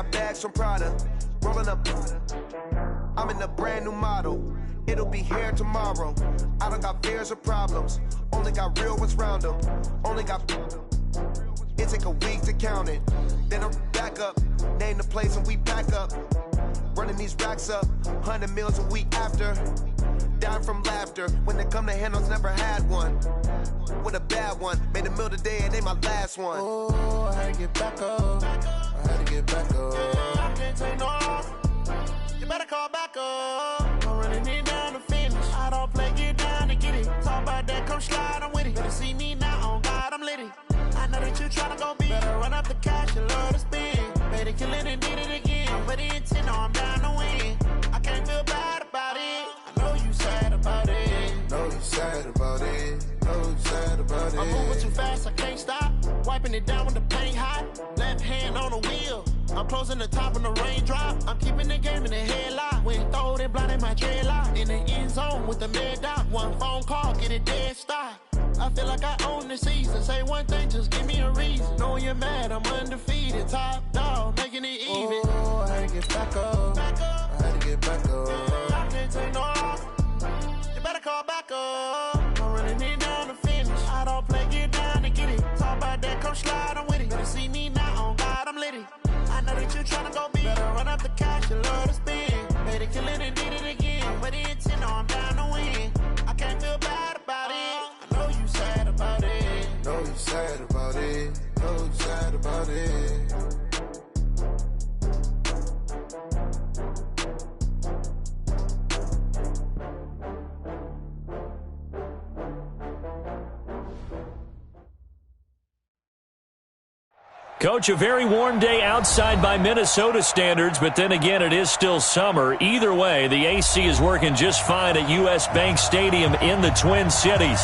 got bags from Prada, rolling up. I'm in a brand new model. It'll be here tomorrow. I don't got fears or problems. Only got real ones round them. Only got. It take a week to count it. Then I'm back up. Name the place and we pack up. Running these racks up. 100 meals a week after. Dying from laughter. When it come to handles, never had one. With a bad one. Made a meal today and they my last one. Oh, I had to get back up. I had to get back up. I can't take no loss. You better call back up. I'm running it down to finish. I don't play, get down to get it. Talk about that, come slide, I'm with it. Better see me now, on God, I'm litty. I know that you tryna go big. Better run up the cash, you love to spend. Better kill it and did it again. I'm putting intent, no, I'm down to win. I can't feel bad about it. I know you sad about it. Know you sad about it. Know you sad about it. I'm moving too fast, I can't stop. Wiping it down with the paint hot. Left hand on the wheel. I'm closing the top of the raindrop. I'm keeping the game in the headlock. When throwed and blinded my dreadlock. In the end zone with the mad dot. One phone call, get it dead stop. I feel like I own the season. Say one thing, just give me a reason. Knowing you're mad, I'm undefeated. Top dog, making it even. Oh, I had to get back up. I had to get back up. I can't take no loss. You better call back up. I'm running it down to finish. I don't play, get down to get it. Talk about that, come slide, I'm with it. Better see me now, on God, I'm litty. I know that you tryna go big. Better run up the cash, you love to spend. Better kill it and did it again. But the intent, no, I'm down to win. I can't feel bad about it. I know you sad about it. Know you sad about it. Know you sad about it. Coach, a very warm day outside by Minnesota standards, but then again, it is still summer. Either way, the AC is working just fine at U.S. Bank Stadium in the Twin Cities.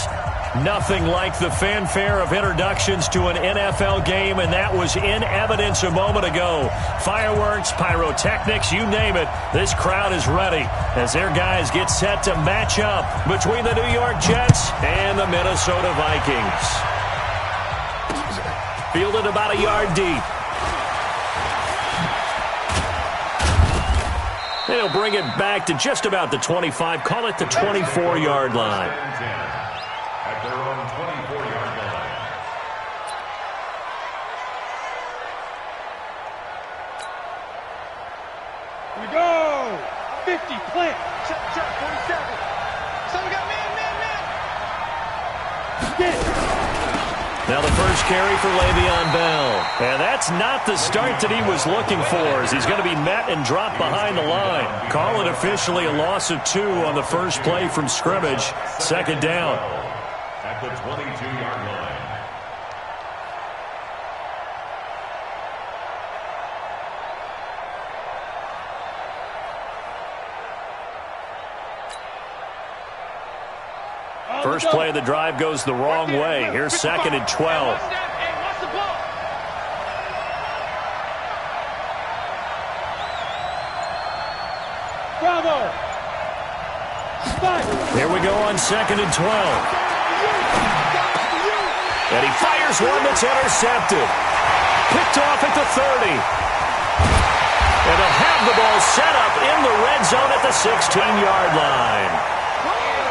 Nothing like the fanfare of introductions to an NFL game, and that was in evidence a moment ago. Fireworks, pyrotechnics, you name it. This crowd is ready as their guys get set to match up between the New York Jets and the Minnesota Vikings. Fielded about a yard deep. They'll bring it back to just about the 25. Call it the 24-yard line. At their own 24-yard line. Here we go. 50, plant. Check, 47. So we got man. Get it. Now the first carry for Le'Veon Bell. And that's not the start that he was looking for, as he's going to be met and dropped behind the line. Call it officially a loss of 2 on the first play from scrimmage. Second down. At the 22-yard line. First play of the drive goes the wrong way. Here's second and 12. Bravo. Here we go on second and 12. And he fires one that's intercepted. Picked off at the 30. And he'll have the ball set up in the red zone at the 16-yard line.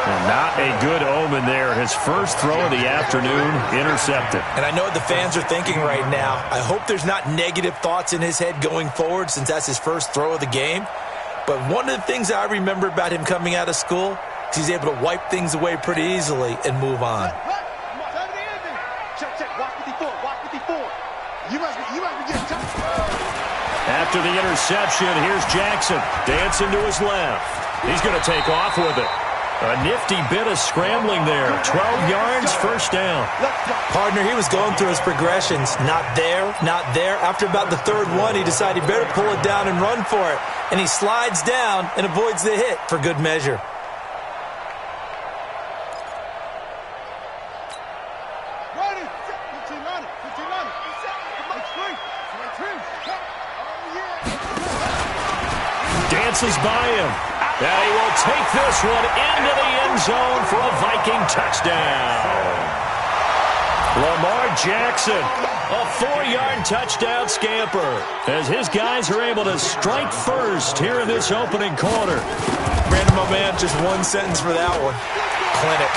And not a good omen there. His first throw of the afternoon intercepted. And I know what the fans are thinking right now. I hope there's not negative thoughts in his head going forward since that's his first throw of the game. But one of the things I remember about him coming out of school is he's able to wipe things away pretty easily and move on. After the interception, here's Jackson dancing to his left. He's going to take off with it. A nifty bit of scrambling there. 12 yards, first down. Partner, he was going through his progressions. Not there, not there. After about the third one, he decided he better pull it down and run for it. And he slides down and avoids the hit for good measure. Dances by him. And he will take this one into the end zone for a Viking touchdown. Lamar Jackson, a 4-yard touchdown scamper, as his guys are able to strike first here in this opening quarter. Brandon, my man, just one sentence for that one. Clinic.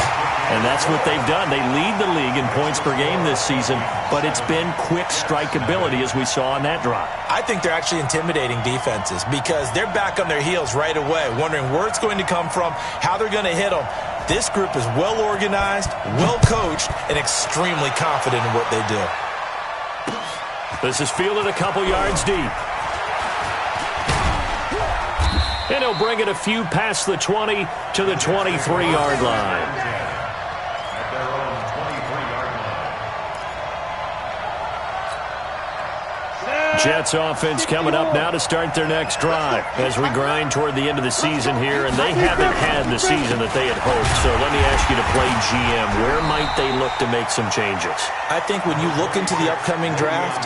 And that's what they've done. They lead the league in points per game this season, but it's been quick strikeability as we saw on that drive. I think they're actually intimidating defenses because they're back on their heels right away, wondering where it's going to come from, how they're going to hit them. This group is well organized, well coached, and extremely confident in what they do. This is fielded a couple yards deep. And he'll bring it a few past the 20 to the 23-yard line. Jets offense coming up now to start their next drive as we grind toward the end of the season here, and they haven't had the season that they had hoped. So let me ask you to play GM. Where might they look to make some changes? I think when you look into the upcoming draft,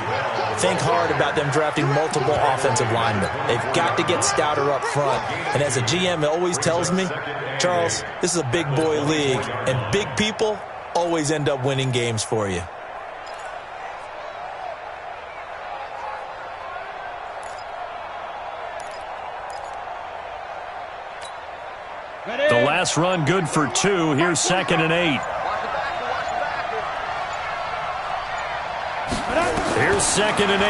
think hard about them drafting multiple offensive linemen. They've got to get stouter up front. And as a GM, it always tells me, Charles, this is a big boy league, and big people always end up winning games for you. The last run good for 2. Here's 2nd and 8. Here's 2nd and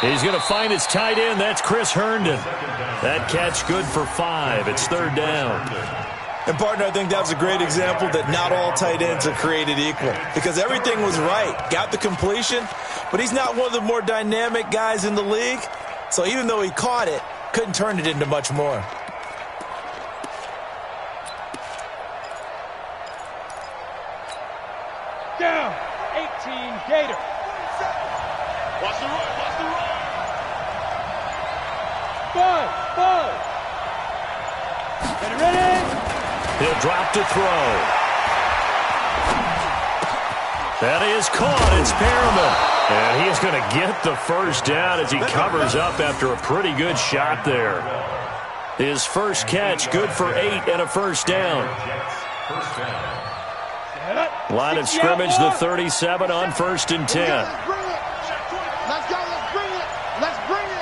8. He's going to find his tight end. That's Chris Herndon. That catch good for 5. It's 3rd down. And, partner, I think that was a great example that not all tight ends are created equal because everything was right. Got the completion, but he's not one of the more dynamic guys in the league. So even though he caught it, couldn't turn it into much more. Down, 18 Gator. Watch the run, watch the run. 5. Get it ready. He'll drop to throw. That is caught. It's Perriman. And he's going to get the first down as he covers up after a pretty good shot there. His first catch, good for 8 and a first down. Line of scrimmage, the 37 on 1st and 10. Let's go, let's bring it. Let's bring it.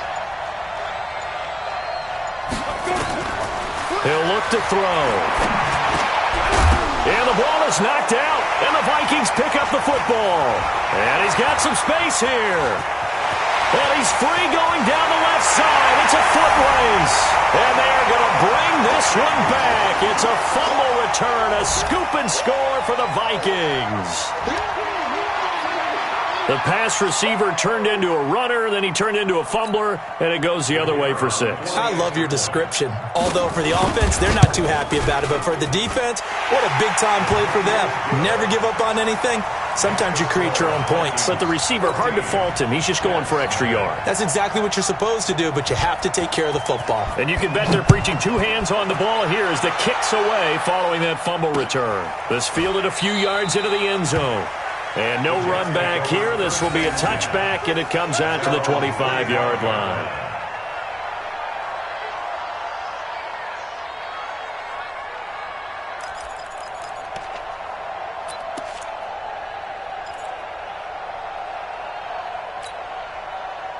He'll look to throw. And the ball is knocked out, and the Vikings pick up the football. And he's got some space here. And he's free going down the left side. It's a foot race. And they're going to bring this one back. It's a fumble return, a scoop and score for the Vikings. The pass receiver turned into a runner, then he turned into a fumbler, and it goes the other way for 6. I love your description. Although for the offense, they're not too happy about it. But for the defense, what a big-time play for them. Never give up on anything. Sometimes you create your own points. But the receiver, hard to fault him. He's just going for extra yard. That's exactly what you're supposed to do, but you have to take care of the football. And you can bet they're preaching 2 hands on the ball here as the kick's away following that fumble return. This fielded a few yards into the end zone. And no run back here. This will be a touchback, and it comes out to the 25-yard line.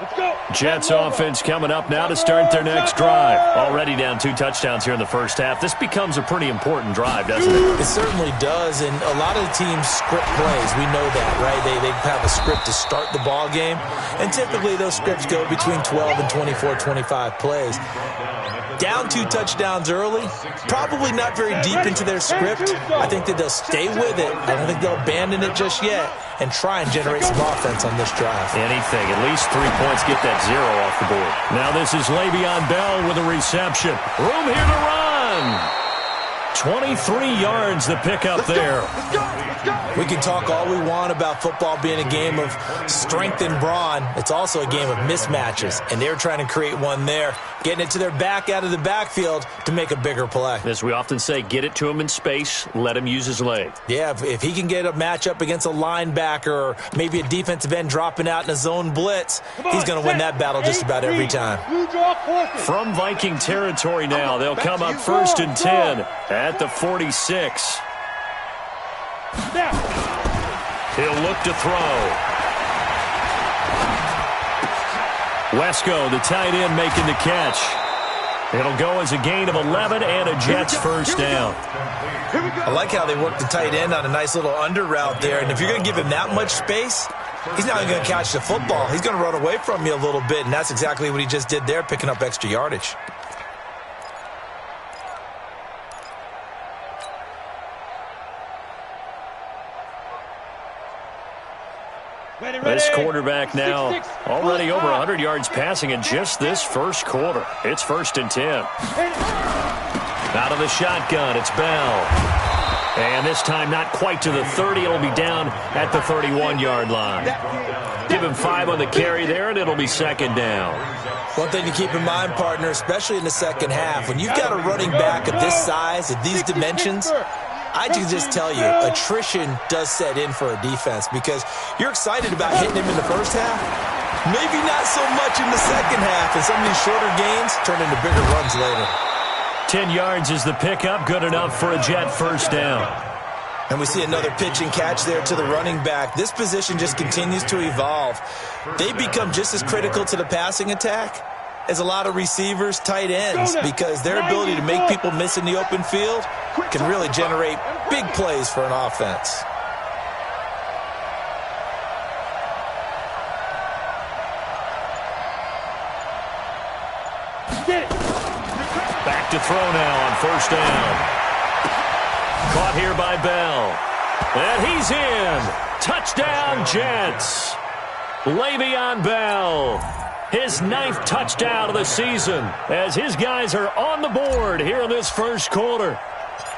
Let's go. Jets offense coming up now to start their next drive. Already down 2 touchdowns here in the first half. This becomes a pretty important drive, doesn't it? It certainly does, and a lot of the teams script plays. We know that, right? They have a script to start the ball game, and typically those scripts go between 12 and 24, 25 plays. Down 2 touchdowns early, probably not very deep into their script. I think that they'll stay with it. I don't think they'll abandon it just yet and try and generate some offense on this drive. Anything, at least 3 points, get that 0 off the board. Now this is Le'Veon Bell with a reception. Room here to run. 23 yards the pickup there. We can talk all we want about football being a game of strength and brawn. It's also a game of mismatches, and they're trying to create one there, getting it to their back out of the backfield to make a bigger play. As we often say, get it to him in space, let him use his leg. Yeah, if he can get a matchup against a linebacker or maybe a defensive end dropping out in a zone blitz, he's going to win that battle just about every time. From Viking territory now, they'll come up 1st and 10 at the 46. Now. He'll look to throw. Wesco, the tight end, making the catch. It'll go as a gain of 11 and a Jets first down. I like how they work the tight end on a nice little under route there. And if you're going to give him that much space, he's not going to catch the football. He's going to run away from you a little bit, and that's exactly what he just did there, picking up extra yardage. This quarterback now already over 100 yards passing in just this first quarter. It's 1st and 10. Out of the shotgun, it's Bell. And this time not quite to the 30. It'll be down at the 31-yard line. Give him 5 on the carry there, and it'll be 2nd down. One thing to keep in mind, partner, especially in the second half, when you've got a running back of this size, of these dimensions, I can just tell you, attrition does set in for a defense because you're excited about hitting him in the first half. Maybe not so much in the second half, and some of these shorter gains turn into bigger runs later. 10 yards is the pickup, good enough for a Jet first down. And we see another pitch and catch there to the running back. This position just continues to evolve. They become just as critical to the passing attack as a lot of receivers, tight ends, because their ability to make people miss in the open field can really generate big plays for an offense. Back to throw now on first down. Caught here by Bell. And he's in. Touchdown, Jets. Le'Veon Bell. His 9th touchdown of the season as his guys are on the board here in this first quarter.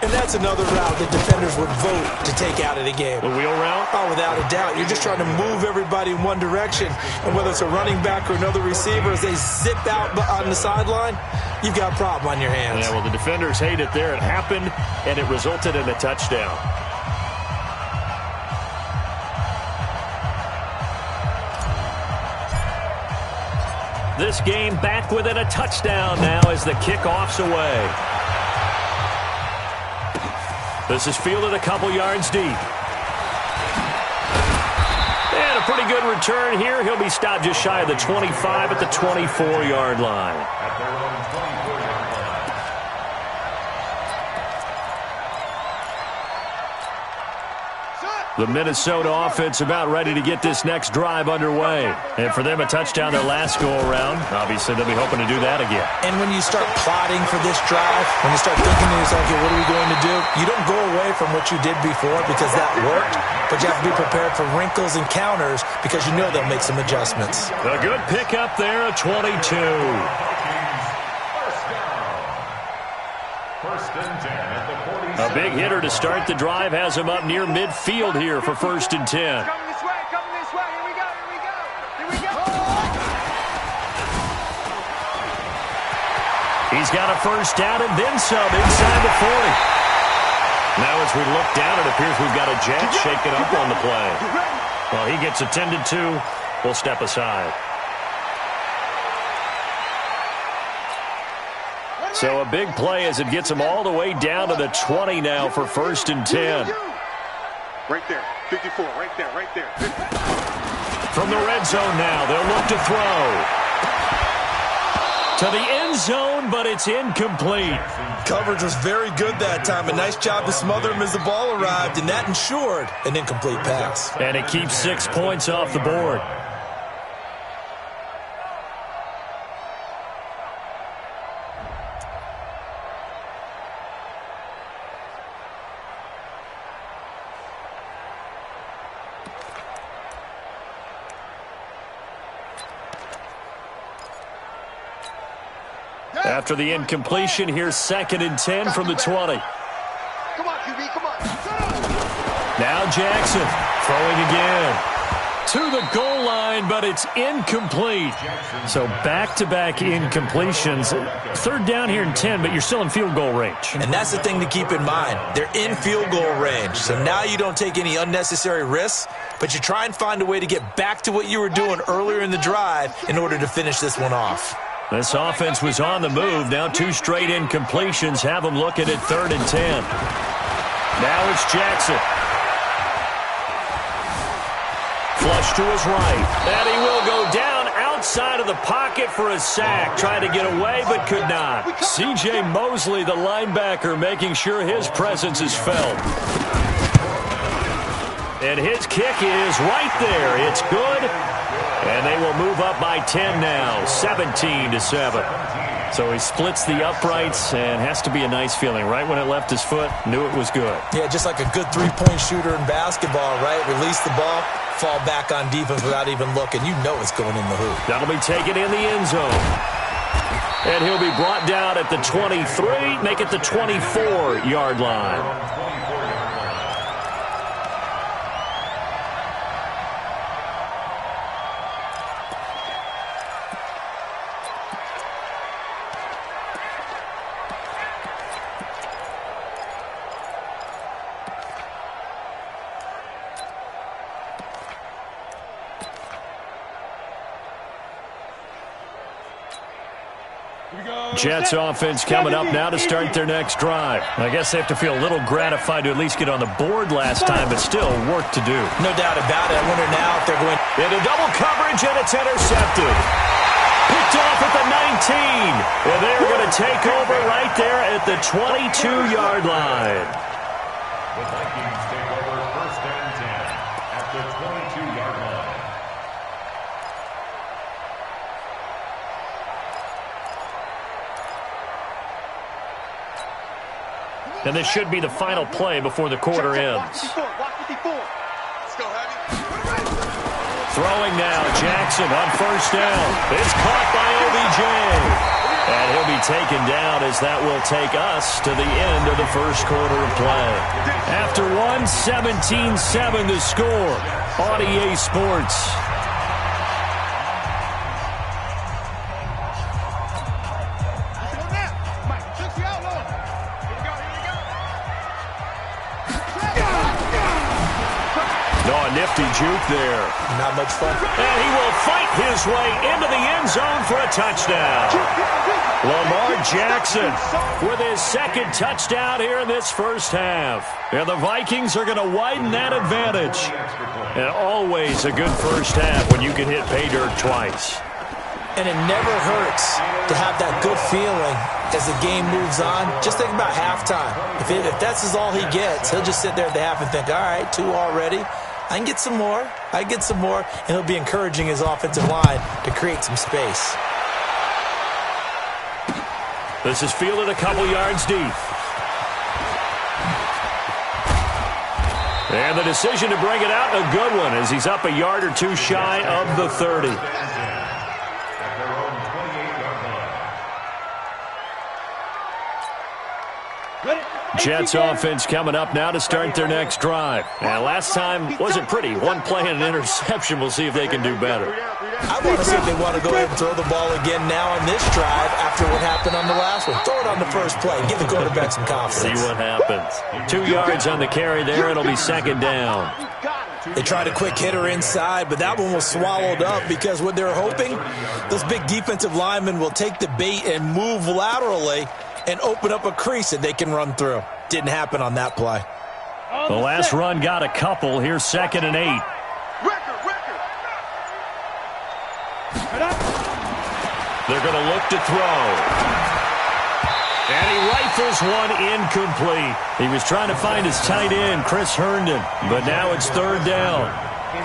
And that's another route that defenders would vote to take out of the game. The wheel route? Oh, without a doubt. You're just trying to move everybody in one direction. And whether it's a running back or another receiver, as they zip out on the sideline, you've got a problem on your hands. Yeah, well, the defenders hate it there. It happened, and it resulted in a touchdown. This game back within a touchdown now as the kickoff's away. This is fielded a couple yards deep. And a pretty good return here. He'll be stopped just shy of the 25 at the 24-yard line. At their own 24-yard line. The Minnesota offense about ready to get this next drive underway. And for them, a touchdown their last go-around. Obviously, they'll be hoping to do that again. And when you start plotting for this drive, when you start thinking to yourself, okay, what are we going to do? You don't go away from what you did before because that worked, but you have to be prepared for wrinkles and counters because you know they'll make some adjustments. A good pickup there, a 22. First and 10 at the 46. A big hitter to start the drive has him up near midfield here for 1st and 10. Coming this way, here we go, here we go. He's got a first down and then some inside the 40. Now as we look down, it appears we've got a Jet shaken up on the play. Well, he gets attended to. We'll step aside. So a big play as it gets him all the way down to the 20 now for 1st and 10. Right there, 54, right there. 50. From the red zone now, they'll look to throw. To the end zone, but it's incomplete. Coverage was very good that time. A nice job to smother him as the ball arrived, and that ensured an incomplete pass. And it keeps 6 points off the board. After the incompletion, here's 2nd and 10 from the 20. Come on, QB, come on. Now Jackson throwing again. To the goal line, but it's incomplete. So back-to-back incompletions. 3rd down here and 10, but you're still in field goal range. And that's the thing to keep in mind. They're in field goal range. So now you don't take any unnecessary risks, but you try and find a way to get back to what you were doing earlier in the drive in order to finish this one off. This offense was on the move. Now 2 straight incompletions have them looking at 3rd and 10. Now it's Jackson. rush to his right. And he will go down outside of the pocket for a sack. Tried to get away, but could not. C.J. Mosley, the linebacker, making sure his presence is felt. And his kick is right there. It's good. And they will move up by 10 now, 17-7. So he splits the uprights, and has to be a nice feeling. Right when it left his foot, knew it was good. Yeah, just like a good three-point shooter in basketball, right? Release the ball, fall back on defense without even looking. You know it's going in the hoop. That'll be taken in the end zone. And he'll be brought down at the 23, make it the 24-yard line. Jets offense coming up now to start their next drive. I guess they have to feel a little gratified to at least get on the board last time, but still work to do. No doubt about it. I wonder now if they're going into double coverage, and it's intercepted. Picked off at the 19. And they're going to take over right there at the 22-yard line. The Vikings take over 1st and 10 at the 22-yard line. And this should be the final play before the quarter ends. Throwing now, Jackson on 1st down. It's caught by OBJ. And he'll be taken down as that will take us to the end of the first quarter of play. After 17-7 the score on EA Sports. Nifty juke there. Not much fun. And he will fight his way into the end zone for a touchdown. Lamar Jackson with his second touchdown here in this first half. And the Vikings are going to widen that advantage. And always a good first half when you can hit pay dirt twice. And it never hurts to have that good feeling as the game moves on. Just think about halftime. If that's all he gets, he'll just sit there at the half and think, all right, 2 already. I can get some more. And he'll be encouraging his offensive line to create some space. This is fielded a couple yards deep. And the decision to bring it out, a good one, as he's up a yard or 2 shy of the 30. Jets offense coming up now to start their next drive. And last time wasn't pretty. 1 play and an interception. We'll see if they can do better. I want to see if they want to go ahead and throw the ball again now on this drive after what happened on the last one. Throw it on the first play. Give the quarterback some confidence. See what happens. 2 yards on the carry there. It'll be 2nd down. They tried a quick hitter inside, but that one was swallowed up because what they're hoping, those big defensive linemen will take the bait and move laterally and open up a crease that they can run through. Didn't happen on that play. The last run got a couple. Here's 2nd and 8. They're going to look to throw. And he rifles one incomplete. He was trying to find his tight end, Chris Herndon, but now it's 3rd down.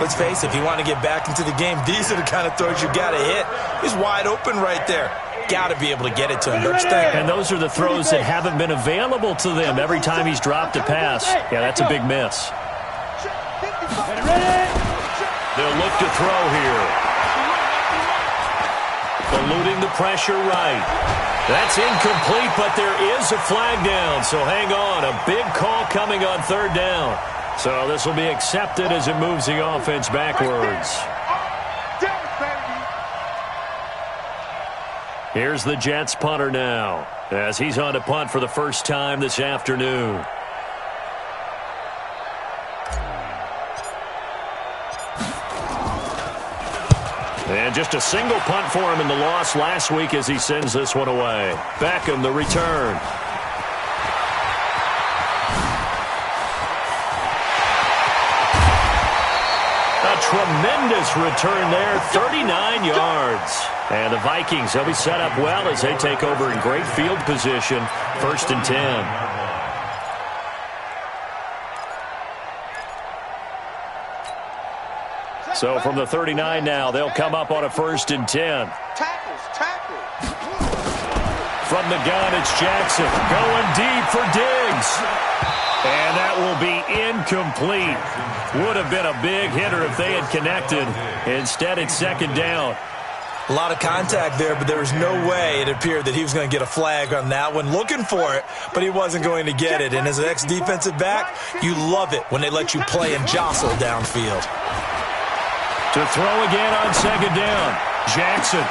Let's face it, if you want to get back into the game, these are the kind of throws you got to hit. He's wide open right there. Got to be able to get it to him, don't you think? And those are the throws that haven't been available to them every time he's dropped a pass. Yeah, that's a big miss. They'll look to throw here. Eluding the pressure right. That's incomplete, but there is a flag down, so hang on. A big call coming on 3rd down. So this will be accepted as it moves the offense backwards. Here's the Jets punter now, as he's on to punt for the first time this afternoon. And just a single punt for him in the loss last week as he sends this one away. Beckham, the return. A tremendous return there, 39 yards. And the Vikings, they'll be set up well as they take over in great field position, 1st and 10. So from the 39 now, they'll come up on a 1st and 10. Tackles. From the gun, it's Jackson going deep for Diggs. And that will be incomplete. Would have been a big hitter if they had connected. Instead, it's 2nd down. A lot of contact there, but there was no way it appeared that he was going to get a flag on that one. Looking for it, but he wasn't going to get it. And as an ex-defensive back, you love it when they let you play and jostle downfield. To throw again on 2nd down. Jackson.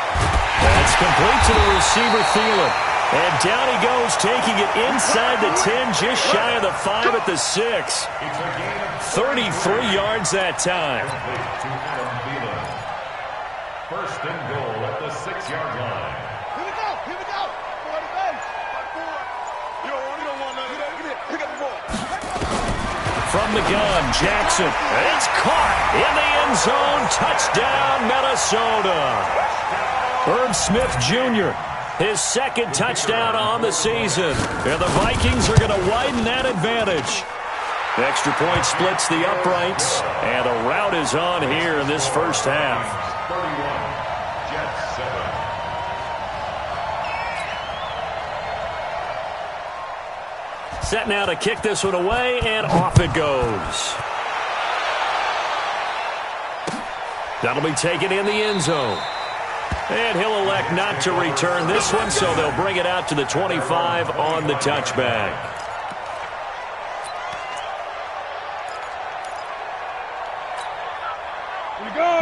That's complete to the receiver, Thielen. And down he goes, taking it inside the 10, just shy of the 5 at the 6. 33 yards that time. 1st and goal at the 6-yard line. Here we go. For the base. You don't want none of that. Pick up the ball. From the gun, Jackson. It's caught in the end zone. Touchdown, Minnesota. Herb Smith Jr., his 2nd touchdown on the season. And the Vikings are going to widen that advantage. The extra point splits the uprights. And the route is on here in this first half. 31, Jets 7. Set now to kick this one away, and off it goes. That'll be taken in the end zone. And he'll elect not to return this one, so they'll bring it out to the 25 on the touchback.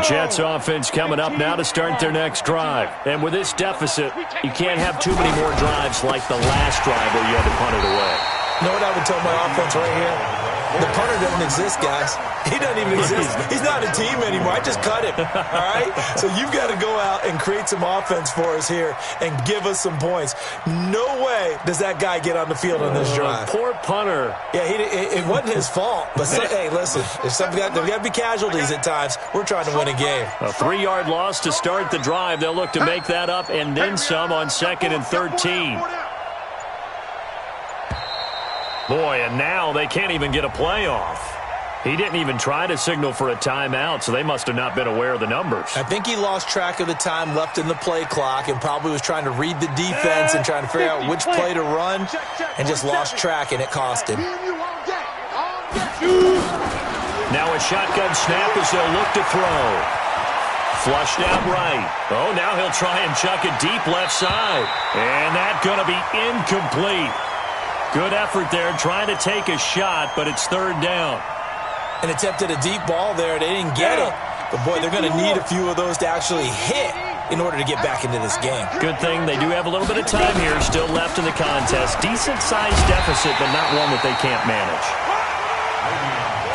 Jets offense coming up now to start their next drive. And with this deficit, you can't have too many more drives like the last drive where you had to punt it away. You know what I would tell my offense right here? The punter doesn't exist, guys. He doesn't even exist. He's not a team anymore. I just cut him, all right? So you've got to go out and create some offense for us here and give us some points. No way does that guy get on the field on this drive. Poor punter. Yeah, it wasn't his fault. But, hey, listen, there's got to be casualties at times. We're trying to win a game. A 3-yard loss to start the drive. They'll look to make that up and then some on 2nd and 13. Boy, and now they can't even get a play off. He didn't even try to signal for a timeout, so they must have not been aware of the numbers. I think he lost track of the time left in the play clock and probably was trying to read the defense and trying to figure out which play to run and just lost track, and it cost him. Now a shotgun snap as they'll look to throw. Flushed out right. Oh, now he'll try and chuck it deep left side. And that's going to be incomplete. Good effort there, trying to take a shot, but it's 3rd down. And attempted a deep ball there. They didn't get it. But, boy, they're going to need a few of those to actually hit in order to get back into this game. Good thing they do have a little bit of time here still left in the contest. Decent-sized deficit, but not one that they can't manage.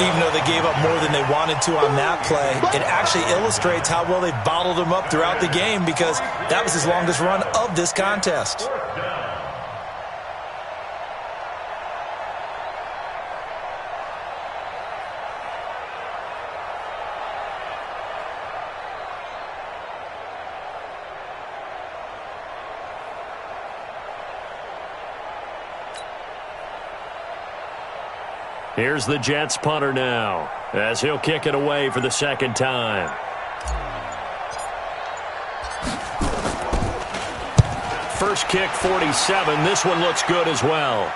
Even though they gave up more than they wanted to on that play, it actually illustrates how well they bottled them up throughout the game because that was his longest run of this contest. Here's the Jets punter now as he'll kick it away for the 2nd time. First kick, 47. This one looks good as well.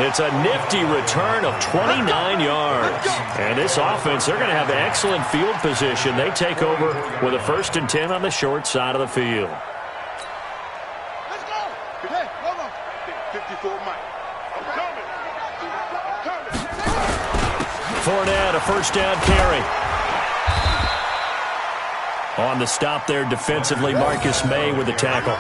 It's a nifty return of 29 yards. And this offense, they're going to have excellent field position. They take over with a 1st and 10 on the short side of the field. Let's go. Hey, hold on. 54 Mike. I'm coming. Fournette, a 1st down carry. On the stop there defensively, Marcus May with the tackle.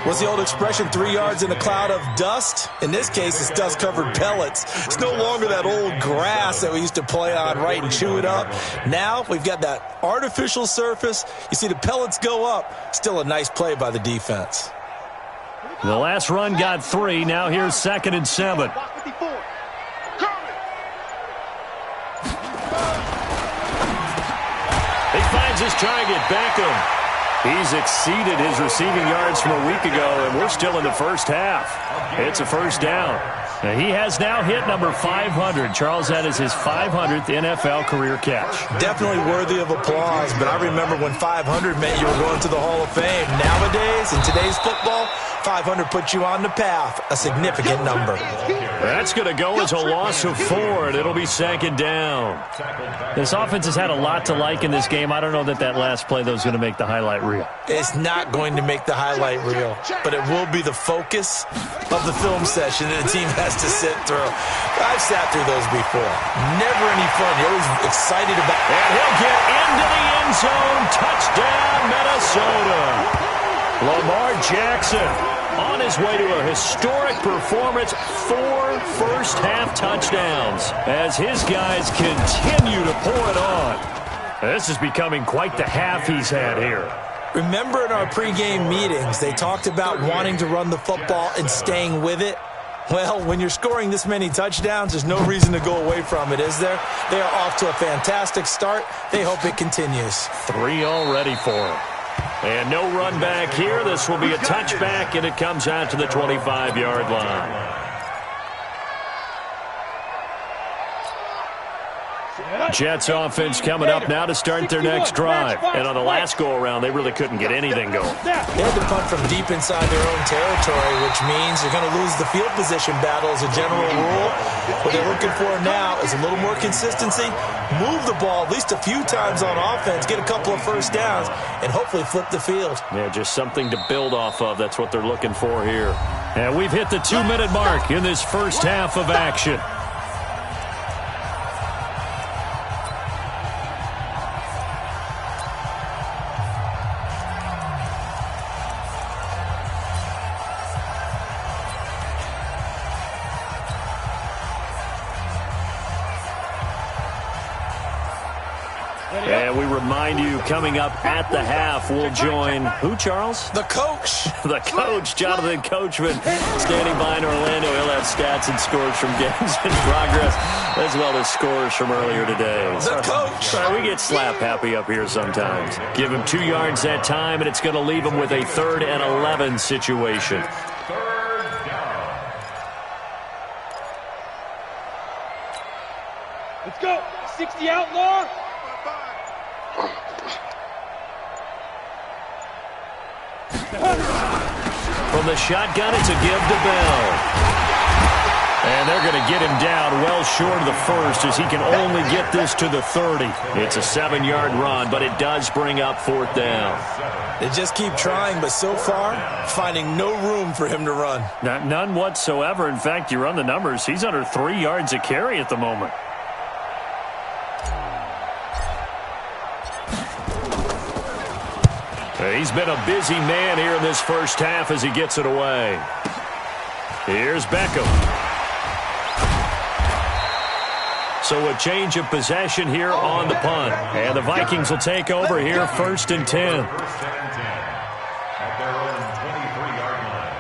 What's the old expression, 3 yards in a cloud of dust? In this case, it's dust-covered pellets. It's no longer that old grass that we used to play on, right, and chew it up. Now we've got that artificial surface. You see the pellets go up. Still a nice play by the defense. The last run got 3. Now here's 2nd and 7. He finds his target, Beckham. He's exceeded his receiving yards from a week ago, and we're still in the first half. It's a first down. Now, he has now hit number 500. Charles, that is his 500th NFL career catch. Definitely worthy of applause, but I remember when 500 meant you were going to the Hall of Fame. Nowadays, in today's football, 500 puts you on the path, a significant number. That's going to go as a loss of 4, and it'll be 2nd down. This offense has had a lot to like in this game. I don't know that last play, though, is going to make the highlight reel. It's not going to make the highlight reel, but it will be the focus of the film session that the team has to sit through. I've sat through those before. Never any fun. You're always excited about it. And he'll get into the end zone. Touchdown, Minnesota. Lamar Jackson on his way to a historic performance, 4 first-half touchdowns as his guys continue to pour it on. This is becoming quite the half he's had here. Remember in our pregame meetings, they talked about wanting to run the football and staying with it? Well, when you're scoring this many touchdowns, there's no reason to go away from it, is there? They are off to a fantastic start. They hope it continues. 3 already for them. And no run back here. This will be a touchback, and it comes out to the 25-yard line. Jets offense coming up now to start their next drive. And on the last go-around, they really couldn't get anything going. They had to punt from deep inside their own territory, which means you're going to lose the field position battle as a general rule. What they're looking for now is a little more consistency, move the ball at least a few times on offense, get a couple of first downs, and hopefully flip the field. Yeah, just something to build off of. That's what they're looking for here. And we've hit the 2-minute mark in this first half of action. And we remind you, coming up at the half, we'll join who, Charles? The coach. The coach, Jonathan Coachman, standing by in Orlando. He'll have stats and scores from games in progress, as well as scores from earlier today. The coach. Sorry, we get slap happy up here sometimes. Give him 2 yards that time, and it's going to leave him with a 3rd and 11 situation. Let's go. 60 outlaw. From the shotgun, it's a give to Bell. And they're going to get him down well short of the first as he can only get this to the 30. It's a 7-yard run, but it does bring up 4th down. They just keep trying, but so far, finding no room for him to run. None whatsoever. In fact, you run the numbers, he's under 3 yards a carry at the moment. He's been a busy man here in this first half as he gets it away. Here's Beckham. So a change of possession here on the punt. And the Vikings will take over here, 1st and 10. At their own 23-yard line.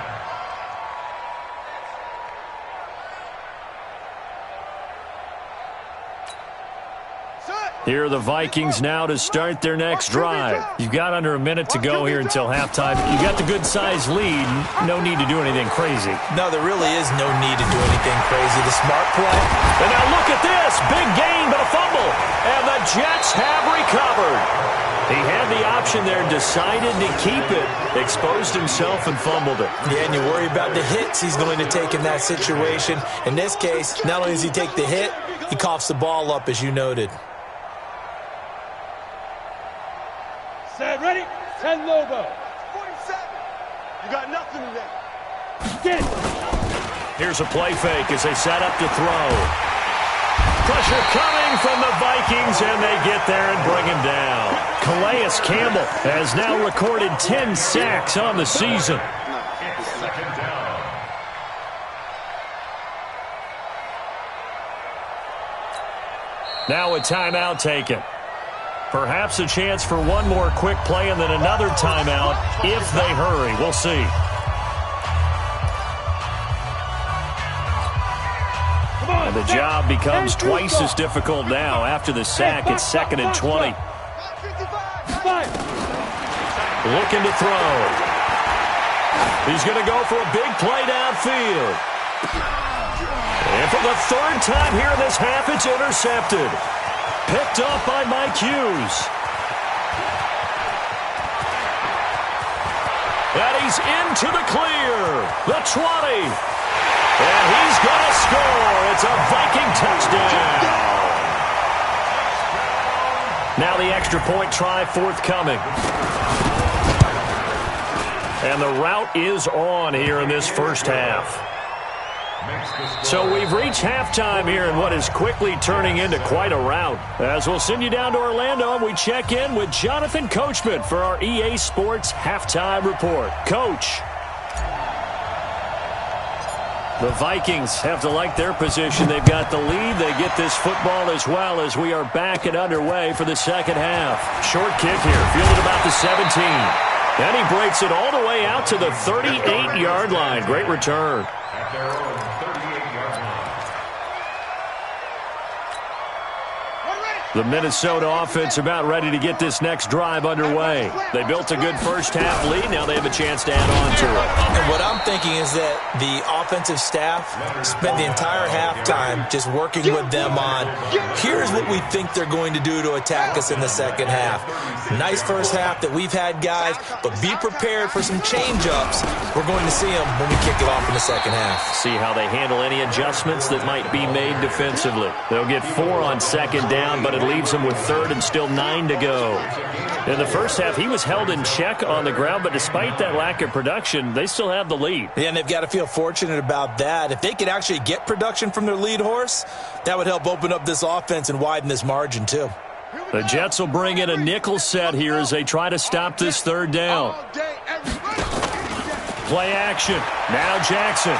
Here are the Vikings now to start their next drive. You've got under a minute to go here until halftime. You got the good-sized lead. No need to do anything crazy. No, there really is no need to do anything crazy. The smart play. And now look at this. Big gain, but a fumble. And the Jets have recovered. He had the option there, decided to keep it, exposed himself and fumbled it. Yeah, and you worry about the hits he's going to take in that situation. In this case, not only does he take the hit, he coughs the ball up, as you noted. Set, ready? 10 Lobo. 47. You got nothing today. Get it. Here's a play fake as they set up to throw. Pressure coming from the Vikings, and they get there and bring him down. Calais Campbell has now recorded 10 sacks on the season. second down. Now a timeout taken. Perhaps a chance for one more quick play and then another timeout if they hurry. We'll see. And the job becomes twice as difficult now. After the sack, it's 2nd and 20. Looking to throw. He's going to go for a big play downfield. And for the 3rd time here in this half, it's intercepted. Picked up by Mike Hughes. And he's into the clear. The 20. And he's going to score. It's a Viking touchdown. Now the extra point try forthcoming. And the route is on here in this first half. So we've reached halftime here in what is quickly turning into quite a rout. As we'll send you down to Orlando, and we check in with Jonathan Coachman for our EA Sports Halftime Report. Coach. The Vikings have to like their position. They've got the lead. They get this football as well as we are back and underway for the second half. Short kick here, fielded about the 17. And he breaks it all the way out to the 38-yard line. Great return. At their own 38-yard line. The Minnesota offense about ready to get this next drive underway. They built a good first half lead. Now they have a chance to add on to it. And what I'm thinking is that the offensive staff spent the entire halftime just working with them on, here's what we think they're going to do to attack us in the second half. Nice first half that we've had, guys, but be prepared for some change-ups. We're going to see them when we kick it off in the second half. See how they handle any adjustments that might be made defensively. They'll get 4 on second down, but it leaves him with 3rd and still 9 to go. In the first half, he was held in check on the ground, but despite that lack of production, they still have the lead. Yeah, and they've got to feel fortunate about that. If they could actually get production from their lead horse, that would help open up this offense and widen this margin too. The Jets will bring in a nickel set here as they try to stop this 3rd down. Play action. Now Jackson.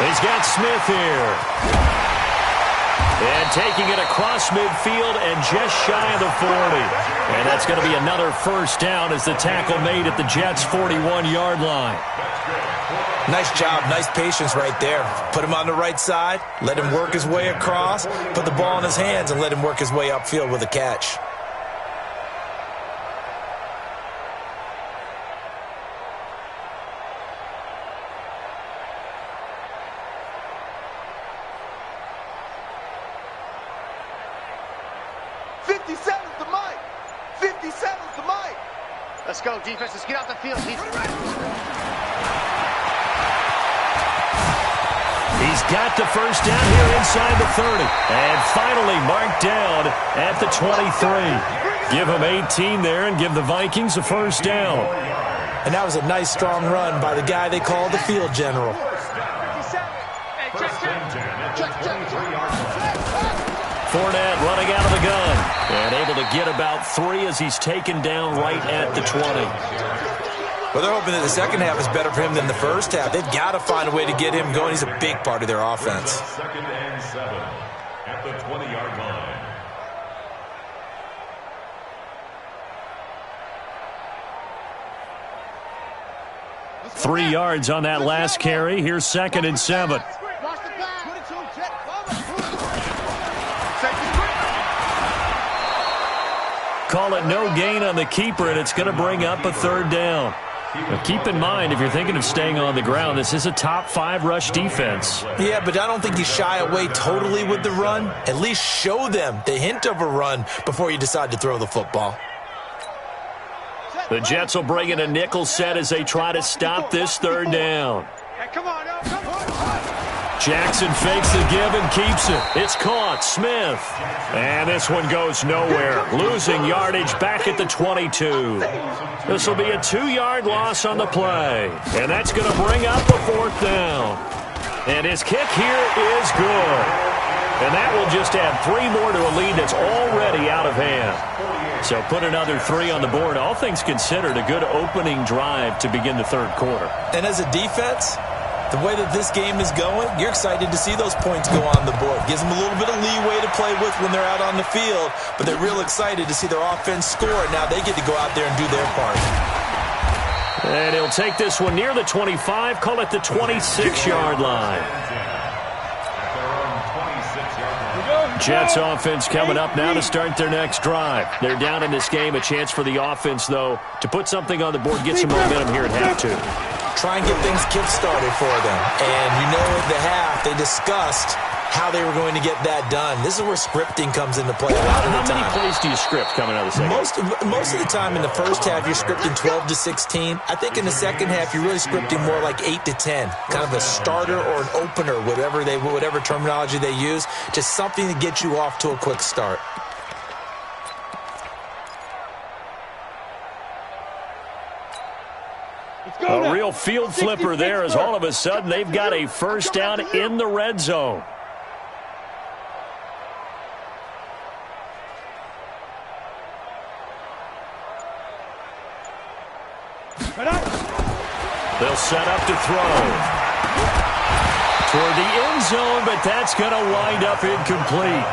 He's got Smith here. And taking it across midfield and just shy of the 40. And that's going to be another first down as the tackle made at the Jets' 41-yard line. Nice job, nice patience right there. Put him on the right side, let him work his way across, put the ball in his hands, and let him work his way upfield with a catch. Let's go, defense. Let's get out the field. He's got the first down here inside the 30. And finally marked down at the 23. Give him 18 there and give the Vikings a first down. And that was a nice, strong run by the guy they call the field general. Fournette running out of the gun and able to get about 3 as he's taken down right at the 20. Well, they're hoping that the second half is better for him than the first half. They've got to find a way to get him going. He's a big part of their offense. 2nd and 7 at the 20-yard line. Three yards on that last carry. Here's 2nd and 7. Call it no gain on the keeper, and it's going to bring up a 3rd down. Now keep in mind, if you're thinking of staying on the ground, this is a top 5 rush defense. Yeah, but I don't think you shy away totally with the run. At least show them the hint of a run before you decide to throw the football. The Jets will bring in a nickel set as they try to stop this 3rd down. Hey, come on, come on. Jackson fakes the give and keeps it. It's caught. Smith. And this one goes nowhere. Losing yardage back at the 22. This will be a 2-yard loss on the play. And that's going to bring up a 4th down. And his kick here is good. And that will just add 3 more to a lead that's already out of hand. So put another 3 on the board. All things considered, a good opening drive to begin the third quarter. And as a defense, the way that this game is going, you're excited to see those points go on the board. Gives them a little bit of leeway to play with when they're out on the field, but they're real excited to see their offense score. Now they get to go out there and do their part. And he'll take this one near the 25, call it the 26-yard line. Jets offense coming up now to start their next drive. They're down in this game. A chance for the offense, though, to put something on the board, get some momentum here at half 2. Try and get things kick-started for them. And you know at the half, they discussed how they were going to get that done. This is where scripting comes into play a lot of the time. How many plays do you script coming out of the second? Most of the time in the first half, you're scripting 12 to 16. I think in the second half, you're really scripting more like 8 to 10. Kind of a starter or an opener, whatever terminology they use. Just something to get you off to a quick start. A real field flipper there as all of a sudden they've got a first down in the red zone. They'll set up to throw. Toward the end zone, but that's going to wind up incomplete.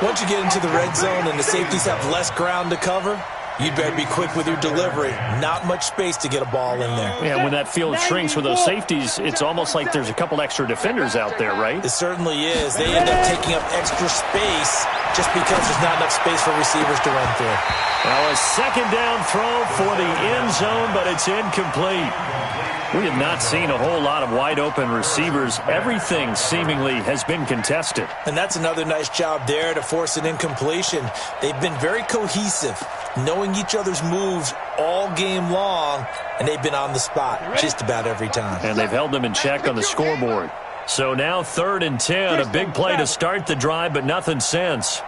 Once you get into the red zone and the safeties have less ground to cover, you'd better be quick with your delivery. Not much space to get a ball in there. Yeah, when that field shrinks with those safeties, it's almost like there's a couple extra defenders out there, right? It certainly is. They end up taking up extra space just because there's not enough space for receivers to run through. Now a second down throw for the end zone, but it's incomplete. We have not seen a whole lot of wide-open receivers. Everything seemingly has been contested. And that's another nice job there to force an incompletion. They've been very cohesive, knowing each other's moves all game long, and they've been on the spot just about every time. And they've held them in check on the scoreboard. So now 3rd and 10, a big play to start the drive, but nothing since.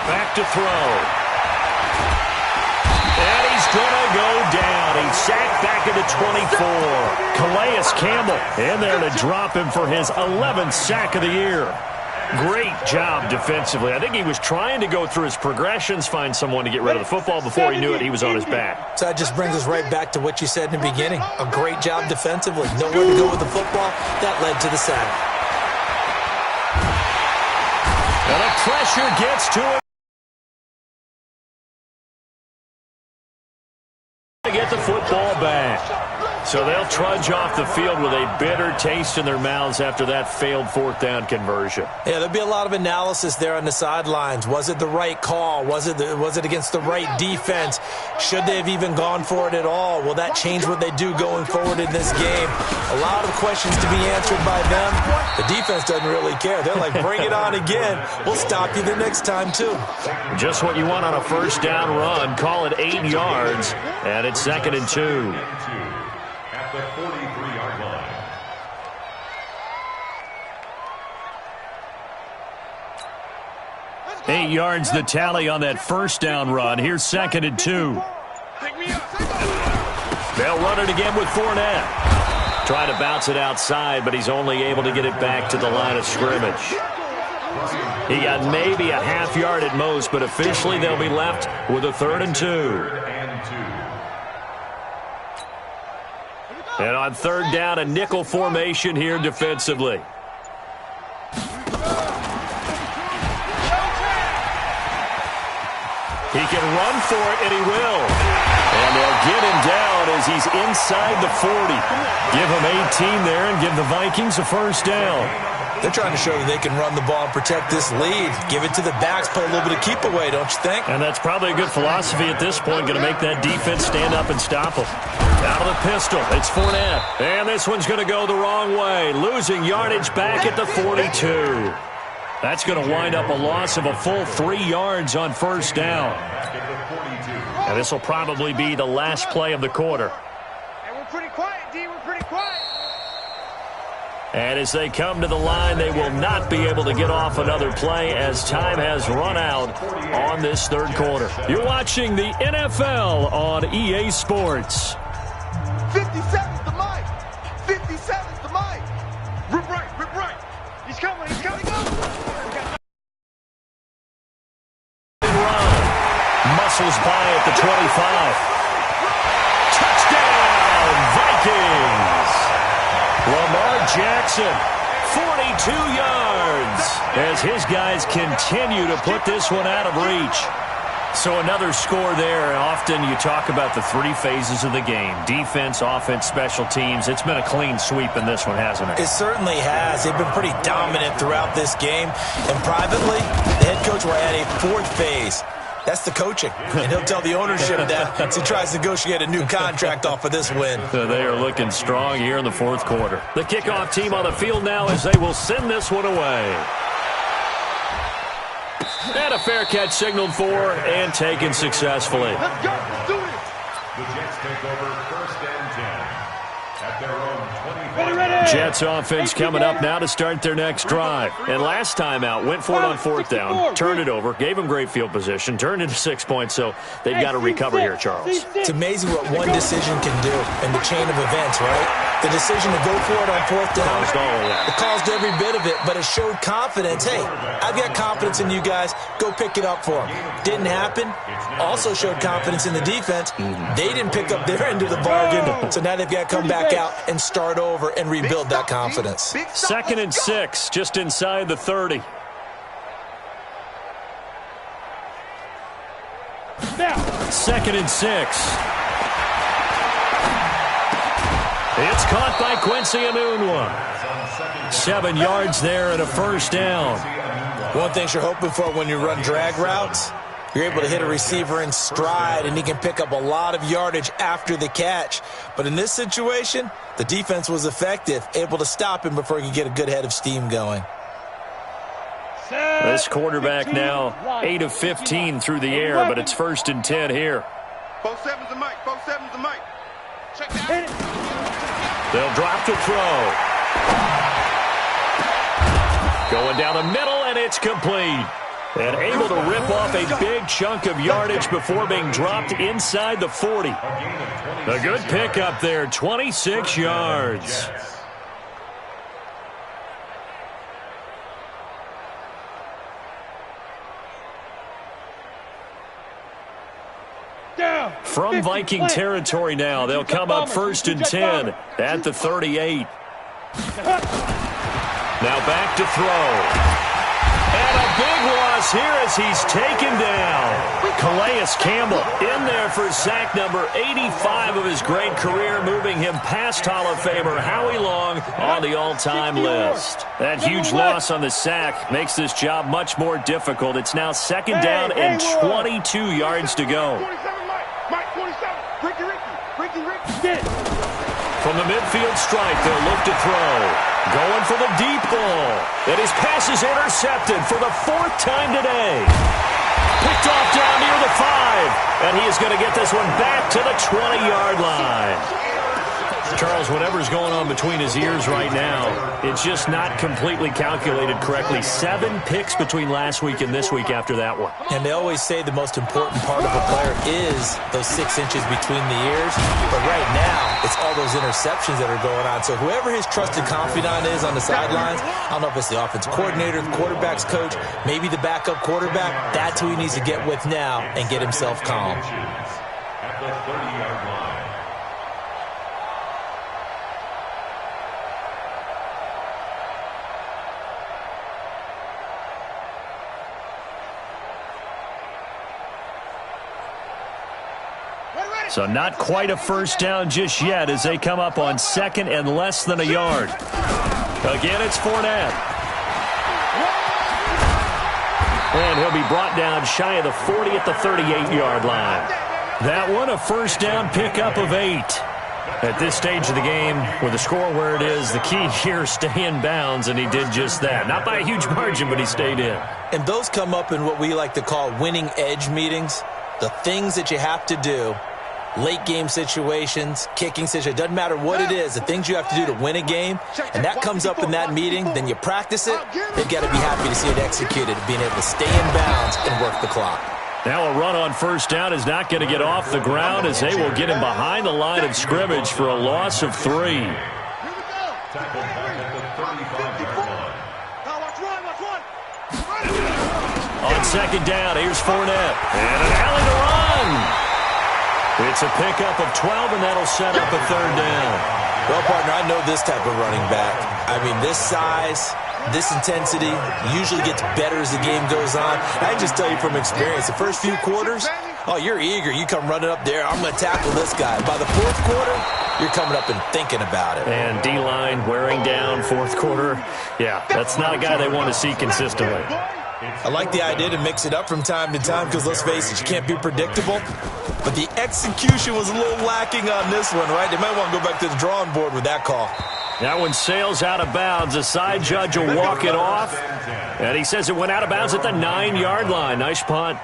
Back to throw. And he's going to go down. He's sacked back at the 24. Calais Campbell in there to drop him for his 11th sack of the year. Great job defensively. I think he was trying to go through his progressions, find someone to get rid of the football. Before he knew it, he was on his back. So that just brings us right back to what you said in the beginning. A great job defensively. Nowhere to go with the football. That led to the sack. And the pressure gets to him. To get the football back. So they'll trudge off the field with a bitter taste in their mouths after that failed 4th down conversion. Yeah, there'll be a lot of analysis there on the sidelines. Was it the right call? Was it against the right defense? Should they have even gone for it at all? Will that change what they do going forward in this game? A lot of questions to be answered by them. The defense doesn't really care. They're like, bring it on again. We'll stop you the next time, too. Just what you want on a first down run. Call it 8 yards, and it's 2nd and 2. At the 43-yard line. Eight yards the tally on that first down run. Here's 2nd and 2. They'll run it again with Fournette. Try to bounce it outside, but he's only able to get it back to the line of scrimmage. He got maybe a half yard at most, but officially they'll be left with a 3rd and 2. And on 3rd down, a nickel formation here defensively. He can run for it, and he will. And they'll get him down as he's inside the 40. Give him 18 there and give the Vikings a first down. They're trying to show that they can run the ball and protect this lead. Give it to the backs, play a little bit of keep away, don't you think? And that's probably a good philosophy at this point. Going to make that defense stand up and stop them. Out of the pistol, it's Fournette. And this one's going to go the wrong way. Losing yardage back at the 42. That's going to wind up a loss of a full 3 yards on first down. And this will probably be the last play of the quarter. And we're pretty quiet, D. We're pretty quiet. And as they come to the line, they will not be able to get off another play as time has run out on this 3rd quarter. You're watching the NFL on EA Sports. 57's the mic. 57's the mic. Rip right, rip right. He's coming. whistles by at the 25. Touchdown, Vikings! Lamar Jackson, 42 yards, as his guys continue to put this one out of reach. So another score there. Often you talk about the three phases of the game: defense, offense, special teams. It's been a clean sweep in this one, hasn't it? It certainly has. They've been pretty dominant throughout this game. And privately, the head coach will add a fourth phase. That's the coaching. And he'll tell the ownership that as he tries to negotiate a new contract off of this win. So they are looking strong here in the fourth quarter. The kickoff team on the field now as they will send this one away. And a fair catch signaled for and taken successfully. Let's go. Let's do this. The Jets take over 1st and 10 at their own 25. Ready. Jets offense coming up now to start their next drive. And last time out, went for it on 4th down, turned it over, gave them great field position, turned into 6 points, so they've got to recover here, Charles. It's amazing what one decision can do in the chain of events, right? The decision to go for it on 4th down, Caused all of that. it caused every bit of it, but it showed confidence. Hey, I've got confidence in you guys. Go pick it up for them. Didn't happen. Also showed confidence in the defense. They didn't pick up their end of the bargain, so now they've got to come back out and start over and rebuild that confidence. 2nd and 6, just inside the 30. Now. 2nd and 6. It's caught by Quincy Enunwa. 7 yards there and a 1st down. One thing you're hoping for when you run drag routes, you're able to hit a receiver in stride, and he can pick up a lot of yardage after the catch. But in this situation, the defense was effective, able to stop him before he could get a good head of steam going. This quarterback now 8 of 15 through the air, but it's 1st and 10 here. 4-7's the mic. 4-7's the mic. Check that. They'll drop to throw. Going down the middle, and it's complete. And able to rip off a big chunk of yardage before being dropped inside the 40. A good pickup there, 26 yards. From Viking territory now, they'll come up 1st and 10 at the 38. Now back to throw. And a big loss here as he's taken down. Calais Campbell in there for sack number 85 of his great career, moving him past Hall of Famer Howie Long on the all-time list. That huge loss on the sack makes this job much more difficult. It's now 2nd down and 22 yards to go. 27, Mike 27. Ricky. Get it. From the midfield stripe, they'll look to throw. Going for the deep ball. And his pass is intercepted for the 4th time today. Picked off down near the 5. And he is going to get this one back to the 20-yard line. Charles, whatever's going on between his ears right now, it's just not completely calculated correctly. 7 picks between last week and this week after that one. And they always say the most important part of a player is those 6 inches between the ears. But right now, it's all those interceptions that are going on. So whoever his trusted confidant is on the sidelines, I don't know if it's the offensive coordinator, the quarterback's coach, maybe the backup quarterback, that's who he needs to get with now and get himself calm. At the 30-yard line. So not quite a 1st down just yet as they come up on 2nd and less than a yard. Again, it's Fournette. And he'll be brought down shy of the 40 at the 38-yard line. That one, a 1st down pickup of 8. At this stage of the game, with the score where it is, the key here is stay in bounds, and he did just that. Not by a huge margin, but he stayed in. And those come up in what we like to call winning edge meetings. The things that you have to do. Late game situations, kicking situations, doesn't matter what it is, the things you have to do to win a game, and that comes up in that meeting, then you practice it, they've got to be happy to see it executed, being able to stay in bounds and work the clock. Now a run on 1st down is not going to get off the ground as they will get him behind the line of scrimmage for a loss of 3. Tackled back at the 35-yard line. On 2nd down, here's Fournette. And an alley to run. It's a pickup of 12, and that'll set up a third down. Well, partner, I know this type of running back. I mean, this size, this intensity usually gets better as the game goes on. I can just tell you from experience, the first few quarters, oh, you're eager. You come running up there, I'm going to tackle this guy. By the fourth quarter, you're coming up and thinking about it. And D-line wearing down fourth quarter. Yeah, that's not a guy they want to see consistently. I like the idea to mix it up from time to time because, let's face it, you can't be predictable. But the execution was a little lacking on this one, right? They might want to go back to the drawing board with that call. That one sails out of bounds. The side judge will walk it off. And he says it went out of bounds at the 9-yard line. Nice punt.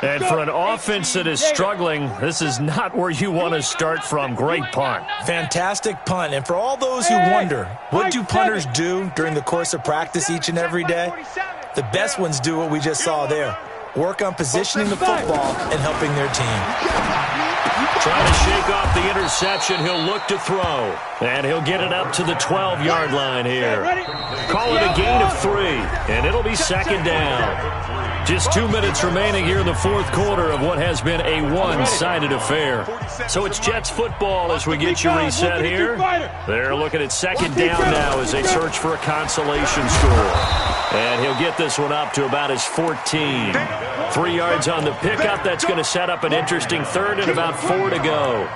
And for an offense that is struggling, this is not where you want to start from. Great punt. Fantastic punt. And for all those who wonder, what do punters do during the course of practice each and every day? The best ones do what we just saw there. Work on positioning the football and helping their team. Trying to shake off the interception. He'll look to throw. And he'll get it up to the 12-yard line here. Call it a gain of 3. And it'll be second down. Just 2 minutes remaining here in the fourth quarter of what has been a one-sided affair. So it's Jets football as we get you reset here. They're looking at second down now as they search for a consolation score. And he'll get this one up to about his 14. 3 yards on the pickup. That's going to set up an interesting third and about 4 to go.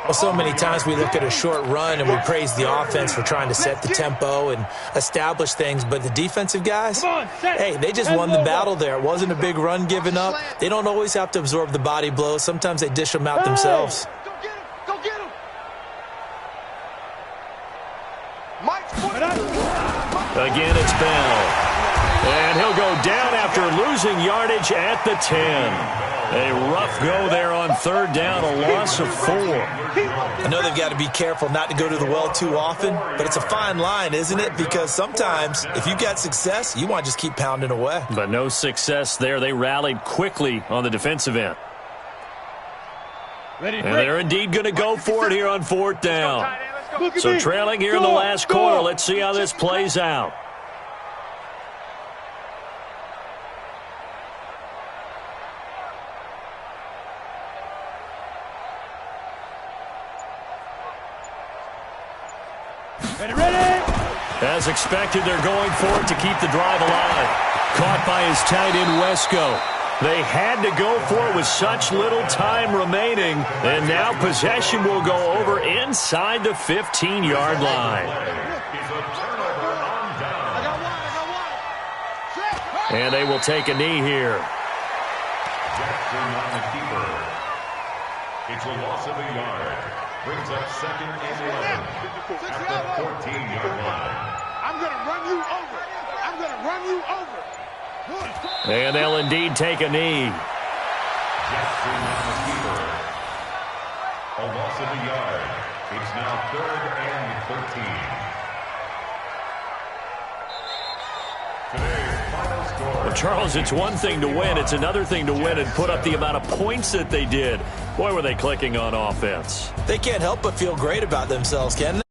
Well, so many times we look at a short run and we praise the offense for trying to set the tempo and establish things, but the defensive guys, hey, they just won the battle there. It wasn't a big run given up. They don't always have to absorb the body blows. Sometimes they dish them out themselves. Go get him. Again, it's Bell. And he'll go down after losing yardage at the 10. A rough go there on third down, a loss of 4. I know they've got to be careful not to go to the well too often, but it's a fine line, isn't it? Because sometimes if you've got success, you want to just keep pounding away. But no success there. They rallied quickly on the defensive end. And they're indeed going to go for it here on fourth down. So trailing here in the last quarter. Let's see how this plays out. As expected, they're going for it to keep the drive alive. Caught by his tight end, Wesco. They had to go for it with such little time remaining. And now possession will go over inside the 15-yard line. And they will take a knee here. It's a loss of a yard. Brings up second and 11 at the 14-yard line. I'm going to run you over. I'm going to run you over. And they'll indeed take a knee. Jackson on the keeper. A loss of a yard. It's now third and 13. Today's final score. Well, Charles, it's one thing to win. It's another thing to win and put up the amount of points that they did. Boy, were they clicking on offense. They can't help but feel great about themselves, can they?